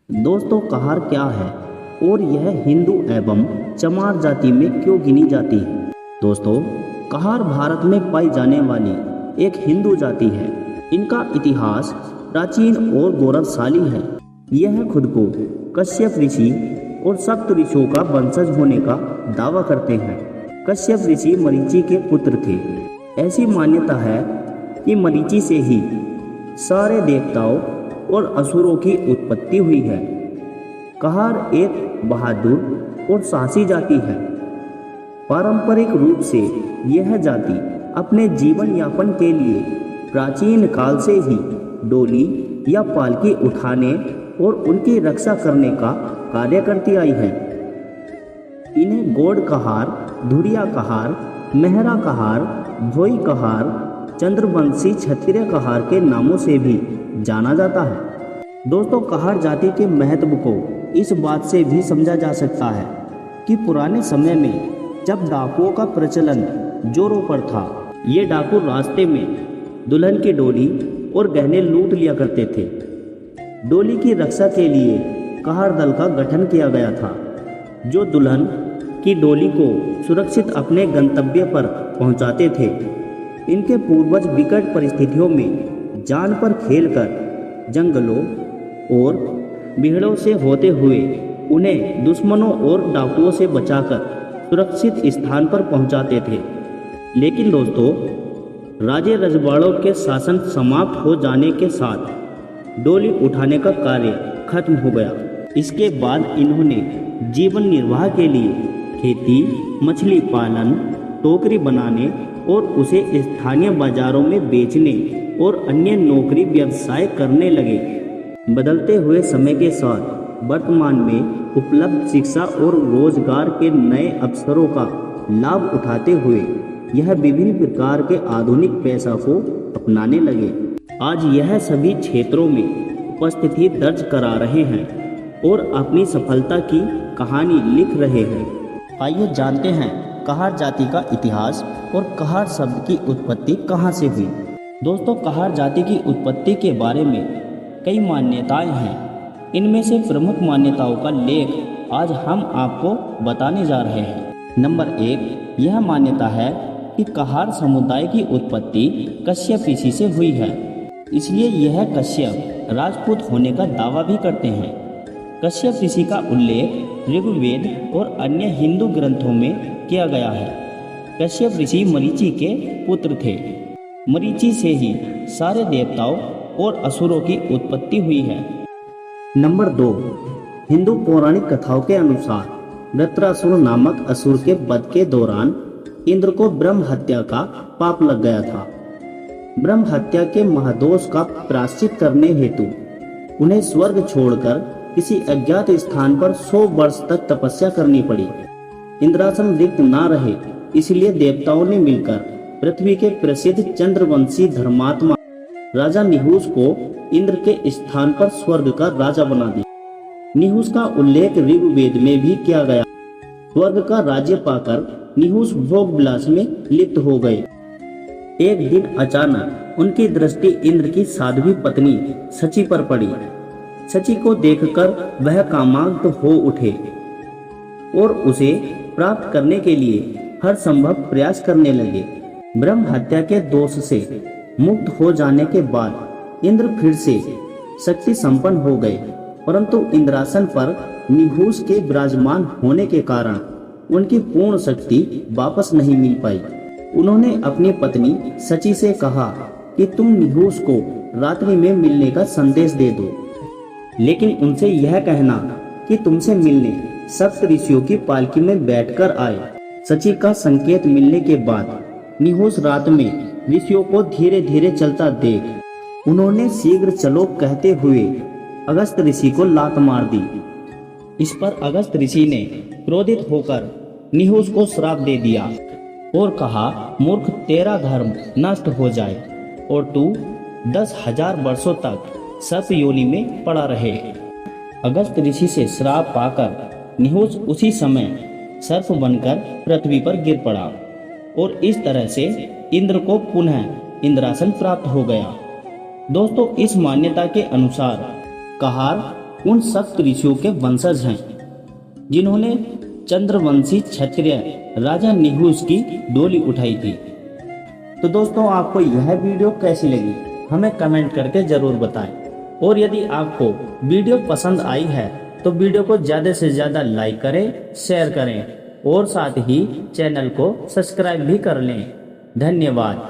दोस्तों कहार क्या है और यह हिंदू एवं चमार जाति में क्यों गिनी जाती है। दोस्तों कहार भारत में पाई जाने वाली एक हिंदू जाति है। इनका इतिहास प्राचीन और गौरवशाली है। यह खुद को कश्यप ऋषि और सप्त ऋषियों का वंशज होने का दावा करते हैं। कश्यप ऋषि मरीचि के पुत्र थे। ऐसी मान्यता है कि मरीचि से ही सारे देवताओं और असुरों की उत्पत्ति हुई है। कहार एक बहादुर और साहसी जाति है। पारंपरिक रूप से यह जाति अपने जीवन यापन के लिए प्राचीन काल से ही डोली या पालकी उठाने और उनकी रक्षा करने का कार्य करती आई है। इन्हें गोड कहार, धुरिया कहार, मेहरा कहार, भोई कहार, चंद्रवंशी क्षत्रिय कहार के नामों से भी जाना जाता है। दोस्तों कहार जाति के महत्व को इस बात से भी समझा जा सकता है कि पुराने समय में जब डाकुओं का प्रचलन जोरों पर था, ये डाकू रास्ते में दुल्हन की डोली और गहने लूट लिया करते थे। डोली की रक्षा के लिए कहार दल का गठन किया गया था, जो दुल्हन की डोली को सुरक्षित अपने गंतव्य पर पहुंचाते थे। इनके पूर्वज विकट परिस्थितियों में जान पर खेलकर जंगलों और बिहड़ों से होते हुए उन्हें दुश्मनों और डाकुओं से बचाकर सुरक्षित स्थान पर पहुंचाते थे। लेकिन दोस्तों राजे रजवाड़ों के शासन समाप्त हो जाने के साथ डोली उठाने का कार्य खत्म हो गया। इसके बाद इन्होंने जीवन निर्वाह के लिए खेती, मछली पालन, टोकरी बनाने और उसे स्थानीय बाजारों में बेचने और अन्य नौकरी व्यवसाय करने लगे। बदलते हुए समय के साथ वर्तमान में उपलब्ध शिक्षा और रोजगार के नए अवसरों का लाभ उठाते हुए यह विभिन्न प्रकार के आधुनिक पेशा को अपनाने लगे। आज यह सभी क्षेत्रों में उपस्थिति दर्ज करा रहे हैं और अपनी सफलता की कहानी लिख रहे हैं। आइए जानते हैं कहार जाति का इतिहास और कहार शब्द की उत्पत्ति कहाँ से हुई। दोस्तों कहार जाति की उत्पत्ति के बारे में कई मान्यताएं हैं। इनमें से प्रमुख मान्यताओं का लेख आज हम आपको बताने जा रहे हैं। नंबर 1, यह मान्यता है कि कहार समुदाय की उत्पत्ति कश्यप ऋषि से हुई है, इसलिए यह कश्यप राजपूत होने का दावा भी करते हैं। कश्यप ऋषि का उल्लेख ऋग्वेद और अन्य हिंदू ग्रंथों में किया गया है। कश्यप ऋषि मरीचि के पुत्र थे। मरीचि से ही सारे देवताओं और असुरों की उत्पत्ति हुई है। नंबर 2, हिंदू पौराणिक कथाओं के अनुसार वृत्रासुर नामक असुर के वध के दौरान इंद्र को ब्रह्म हत्या का पाप लग गया था। ब्रह्म हत्या के महादोष का प्रायश्चित करने हेतु उन्हें स्वर्ग छोड़कर किसी अज्ञात स्थान पर 100 वर्ष तक तपस्या करनी पड़ी। इंद्रासन रिक्त ना रहे, इसलिए देवताओं ने मिलकर पृथ्वी के प्रसिद्ध चंद्रवंशी धर्मात्मा राजा निहुस को इंद्र के स्थान पर स्वर्ग का राजा बना दिया। निहुस का उल्लेख ऋग्वेद में भी किया गया। स्वर्ग का राज्य पाकर निहुस भोग विलास में लिप्त हो गए। एक दिन अचानक उनकी दृष्टि इंद्र की साध्वी पत्नी शची पर पड़ी। शची को देखकर वह कामांत हो उठे और उसे प्राप्त करने के लिए हर संभव प्रयास करने लगे। ब्रह्म हत्या के दोष से मुक्त हो जाने के बाद इंद्र फिर से शक्ति संपन्न हो गए, परंतु इंद्रासन पर निहुस के विराजमान होने के कारण उनकी पूर्ण शक्ति वापस नहीं मिल पाई। उन्होंने अपनी पत्नी शची से कहा कि तुम निहुस को रात्रि में मिलने का संदेश दे दो, लेकिन उनसे यह कहना कि तुमसे मिलने सप्त ऋषियों की पालकी में बैठकर आए। शची का संकेत मिलने के बाद निहुस रात में ऋषियों को धीरे धीरे चलता देख उन्होंने शीघ्र चलो कहते हुए अगस्त ऋषि को लात मार दी। इस पर अगस्त ऋषि ने क्रोधित होकर निहुस को श्राप दे दिया और कहा, मूर्ख, तेरा धर्म नष्ट हो जाए और तू 10,000 वर्षों तक सर्प योनि में पड़ा रहे। अगस्त ऋषि से श्राप पाकर निहुस उसी समय सर्प बनकर पृथ्वी पर गिर पड़ा और इस तरह से इंद्र को पुनः इंद्रासन प्राप्त हो गया। दोस्तों इस मान्यता के अनुसार कहार उन सप्त ऋषियों के वंशज हैं जिन्होंने चंद्रवंशी क्षत्रिय राजा निहुष की डोली उठाई थी। तो दोस्तों, आपको यह वीडियो कैसी लगी हमें कमेंट करके ज़रूर बताएं। और यदि आपको वीडियो पसंद आई है तो वीडियो को ज़्यादा से ज़्यादा लाइक करें, शेयर करें और साथ ही चैनल को सब्सक्राइब भी कर लें। धन्यवाद।